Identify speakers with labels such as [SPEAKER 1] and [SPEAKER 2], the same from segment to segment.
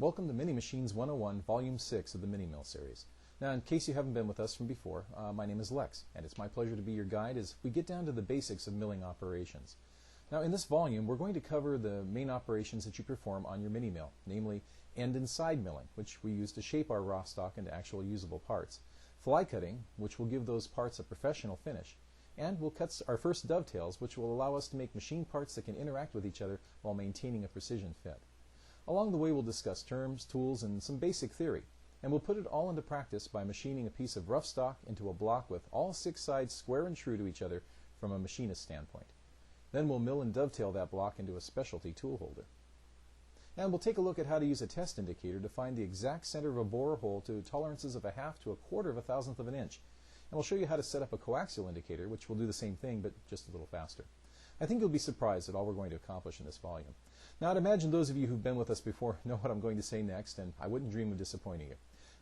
[SPEAKER 1] Welcome to Mini Machines 101, Volume 6 of the Mini Mill series. Now, in case you haven't been with us from before, my name is Lex, and it's my pleasure to be your guide as we get down to the basics of milling operations. Now, in this volume, we're going to cover the main operations that you perform on your mini mill, namely end and side milling, which we use to shape our raw stock into actual usable parts, fly cutting, which will give those parts a professional finish, and we'll cut our first dovetails, which will allow us to make machine parts that can interact with each other while maintaining a precision fit. Along the way, we'll discuss terms, tools, and some basic theory, and we'll put it all into practice by machining a piece of rough stock into a block with all 6 sides square and true to each other from a machinist standpoint. Then we'll mill and dovetail that block into a specialty tool holder. And we'll take a look at how to use a test indicator to find the exact center of a bore hole to tolerances of 1/2 to 1/4 of a thousandth of an inch. And we'll show you how to set up a coaxial indicator, which will do the same thing, but just a little faster. I think you'll be surprised at all we're going to accomplish in this volume. Now, I'd imagine those of you who've been with us before know what I'm going to say next, and I wouldn't dream of disappointing you.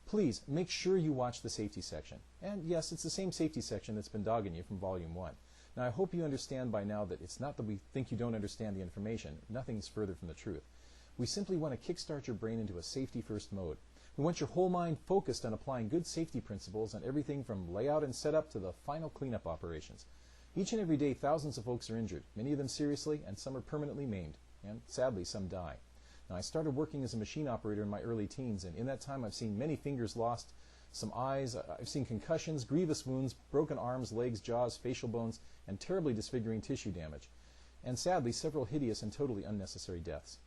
[SPEAKER 1] Please make sure you watch the safety section. And yes, it's the same safety section that's been dogging you from Volume 1. Now, I hope you understand by now that it's not that we think you don't understand the information. Nothing's further from the truth. We simply want to kickstart your brain into a safety-first mode. We want your whole mind focused on applying good safety principles on everything from layout and setup to the final cleanup operations. Each and every day, thousands of folks are injured, many of them seriously, and some are permanently maimed, and sadly, some die. Now, I started working as a machine operator in my early teens, and in that time I've seen many fingers lost, some eyes, I've seen concussions, grievous wounds, broken arms, legs, jaws, facial bones, and terribly disfiguring tissue damage. And sadly, several hideous and totally unnecessary deaths.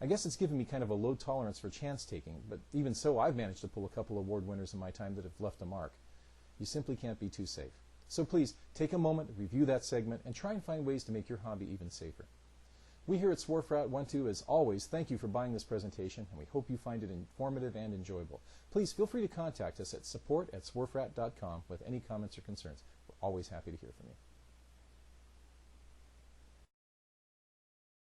[SPEAKER 1] I guess it's given me kind of a low tolerance for chance taking, but even so, I've managed to pull a couple award winners in my time that have left a mark. You simply can't be too safe. So please, take a moment, review that segment, and try and find ways to make your hobby even safer. We here at Swarfrat want to, as always, thank you for buying this presentation, and we hope you find it informative and enjoyable. Please feel free to contact us at support@swarfrat.com with any comments or concerns. We're always happy to hear from you.